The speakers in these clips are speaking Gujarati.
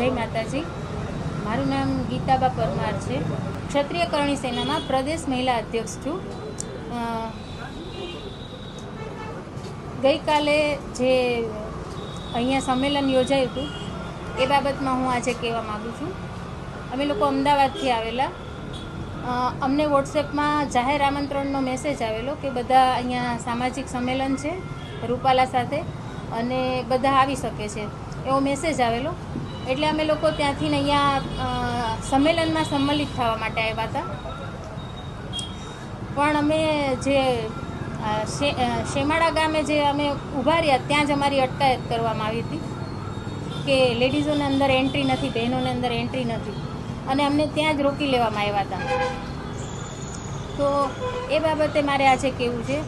જય માતાજી। મારું નામ ગીતાબા પરમાર છે। ક્ષત્રિય કરણી સેનામાં પ્રદેશ મહિલા અધ્યક્ષ છું। ગઈકાલે જે અહીંયા સંમેલન યોજાયું હતું એ બાબતમાં હું આજે કહેવા માગું છું। અમે લોકો અમદાવાદથી આવેલા, અમને વોટ્સએપમાં જાહેર આમંત્રણનો મેસેજ આવેલો કે બધા અહીંયા સામાજિક સંમેલન છે રૂપાલા સાથે અને બધા આવી શકે છે એવો મેસેજ આવેલો। એટલે અમે લોકો ત્યાંથી અહીંયા સંમેલનમાં સંમલિત થવા માટે આવ્યા હતા। પણ અમે જે શેમાળા ગામે જે અમે ઊભા રહ્યા ત્યાં જ અમારી અટકાયત કરવામાં આવી હતી કે લેડીઝોને અંદર એન્ટ્રી નથી, બહેનોને અંદર એન્ટ્રી નથી, અને અમને ત્યાં જ રોકી લેવામાં આવ્યા હતા। તો એ બાબતે મારે આજે કહેવું છે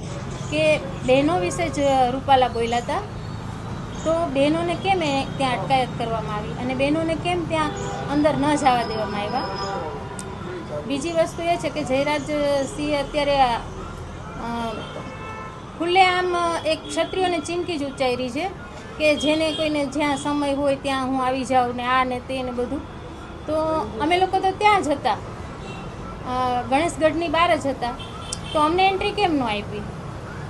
કે બહેનો વિશે જ રૂપાલા બોલ્યા હતા, તો બહેનોને કેમ ત્યાં અટકાયત કરવામાં આવી અને બહેનોને કેમ ત્યાં અંદર ન જવા દેવામાં આવ્યા। બીજી વસ્તુ એ છે કે જયરાજસિંહ અત્યારે ખુલ્લેઆમ એક ક્ષત્રિયોને ચીમકી જ ઉચ્ચારી છે કે જેને કોઈને જ્યાં સમય હોય ત્યાં હું આવી જાઉં ને આ ને તે ને બધું। તો અમે લોકો તો ત્યાં જ હતા, ગણેશગઢની બહાર જ હતા, તો અમને એન્ટ્રી કેમ ન આપી?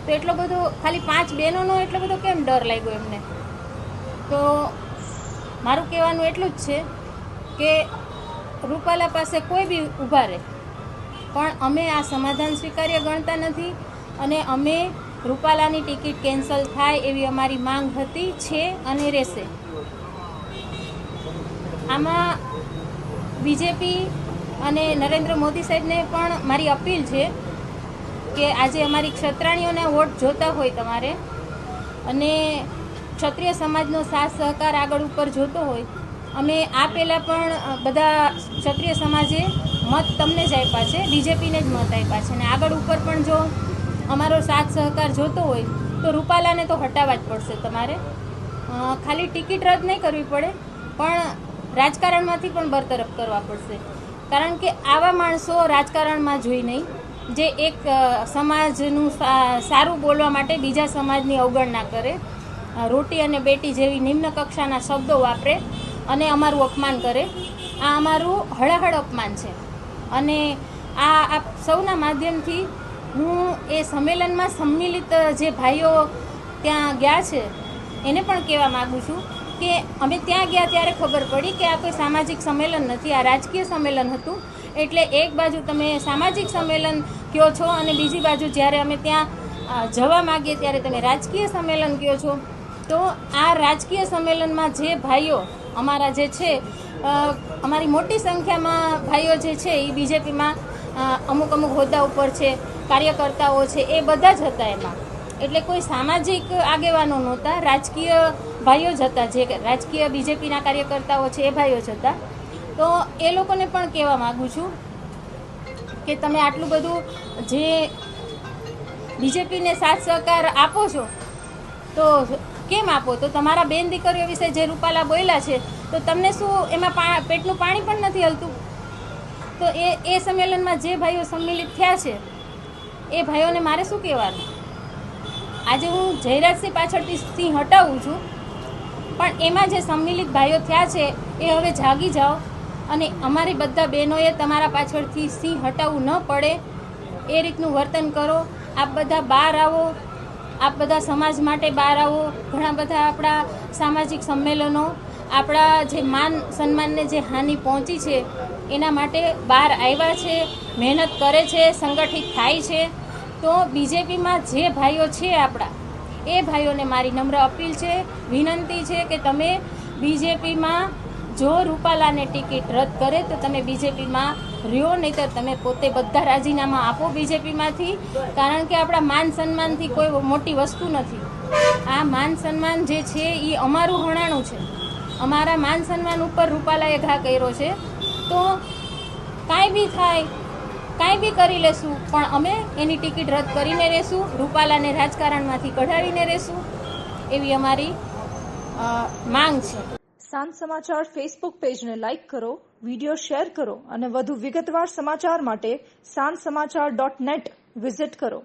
તો એટલો બધો ખાલી 5 બહેનોનો એટલો બધો કેમ ડર લાગ્યો એમને? તો મારું કહેવાનું એટલું જ છે કે રૂપાલા પાસે કોઈ બી ઊભા રહે, પણ અમે આ સમાધાન સ્વીકાર્ય ગણતા નથી અને અમે રૂપાલાની ટિકિટ કેન્સલ થાય એવી અમારી માંગ હતી, છે અને રહેશે। આમાં બીજેપી અને નરેન્દ્ર મોદી સાહેબને પણ મારી અપીલ છે કે આજે અમારી ક્ષત્રાણીઓના વોટ જોતા હોય તમારે અને ક્ષત્રિય સમાજનો સાથ સહકાર આગળ ઉપર જોતો હોય, અમે આ પહેલાં પણ બધા ક્ષત્રિય સમાજે મત તમને જ આપ્યા છે, બીજેપીને જ મત આપ્યા છે, અને આગળ ઉપર પણ જો અમારો સાથ સહકાર જોતો હોય તો રૂપાલાને તો હટાવવા જ પડશે તમારે। ખાલી ટિકિટ રદ નહીં કરવી પડે, પણ રાજકારણમાંથી પણ બરતરફ કરવા પડશે, કારણ કે આવા માણસો રાજકારણમાં જોઈ નહીં જે એક સમાજનું સારું બોલવા માટે બીજા સમાજની અવગણના કરે, રોટી અને બેટી જેવી નિમ્ન કક્ષાના શબ્દો વાપરે અને અમારું અપમાન કરે। આ અમારું હળહળ અપમાન છે અને આ સૌના માધ્યમથી હું એ સંમેલનમાં સંમિલિત જે ભાઈઓ ત્યાં ગયા છે એને પણ કહેવા માગું છું કે અમે ત્યાં ગયા ત્યારે ખબર પડી કે આ કોઈ સામાજિક સંમેલન નથી, આ રાજકીય સંમેલન હતું। એટલે એક બાજુ તમે સામાજિક સંમેલન કહો છો અને બીજી બાજુ જ્યારે અમે ત્યાં જવા માગીએ ત્યારે તમે રાજકીય સંમેલન કહો છો। તો આ રાજકીય સંમેલનમાં જે ભાઈઓ અમારા જે છે, અમારી મોટી સંખ્યામાં ભાઈઓ જે છે એ બીજેપીમાં અમુક હોદ્દા ઉપર છે, કાર્યકર્તાઓ છે, એ બધા જ હતા એમાં। એટલે કોઈ સામાજિક આગેવાનો નહોતા, રાજકીય ભાઈઓ જ હતા, જે રાજકીય બીજેપીના કાર્યકર્તાઓ છે એ ભાઈઓ જ હતા। તો એ લોકોને પણ કહેવા માગું છું કે તમે આટલું બધું જે બીજેપીને સાથ સહકાર આપો છો તો કેમ આપો? તો તમારા બેન દીકરીઓ વિશે જે રૂપાલા બોલ્યા છે તો તમને શું એમાં પેટનું પાણી પણ નથી હલતું? તો એ સંમેલનમાં જે ભાઈઓ સંમિલિત થયા છે એ ભાઈઓને મારે શું કહેવાનું? આજે હું જયરાજસિંહ પાછળથી સિંહ હટાવું છું, પણ એમાં જે સંમિલિત ભાઈઓ થયા છે એ હવે જાગી જાઓ અને અમારી બધા બહેનોએ તમારા પાછળથી સિંહ હટાવવું ન પડે એ રીતનું વર્તન કરો। આપ બધા બહાર આવો, આપ બધા સમાજ માટે બહાર આવો। ઘણા બધા આપણા સામાજિક સંમેલનો આપણા જે માન સન્માનને જે હાનિ પહોંચી છે એના માટે બહાર આવ્યા છે, મહેનત કરે છે, સંગઠિત થાય છે। તો બીજેપીમાં જે ભાઈઓ છે આપણા, એ ભાઈઓને મારી નમ્ર અપીલ છે, વિનંતી છે કે તમે બીજેપીમાં જો રૂપાલાને ટિકિટ રદ કરે તો તમે બીજેપીમાં રહ્યો, નહીંતર તમે પોતે બધા રાજીનામા આપો બીજેપીમાંથી, કારણ કે આપણા માન સન્માનથી કોઈ મોટી વસ્તુ નથી। આ માન સન્માન જે છે એ અમારું હણાણું છે, અમારા માન સન્માન ઉપર રૂપાલાએ ઘા કર્યો છે। તો કાંઈ બી થાય, કાંઈ બી કરી લેશું, પણ અમે એની ટિકિટ રદ કરીને રહેશું, રૂપાલાને રાજકારણમાંથી કઢાવીને રહેશું, એવી અમારી માંગ છે। સાંજ સમાચાર ફેસબુક પેજને લાઇક કરો, વિડીયો શેર કરો અને વધુ વિગતવાર સમાચાર માટે sanssamachar.net વિઝિટ કરો।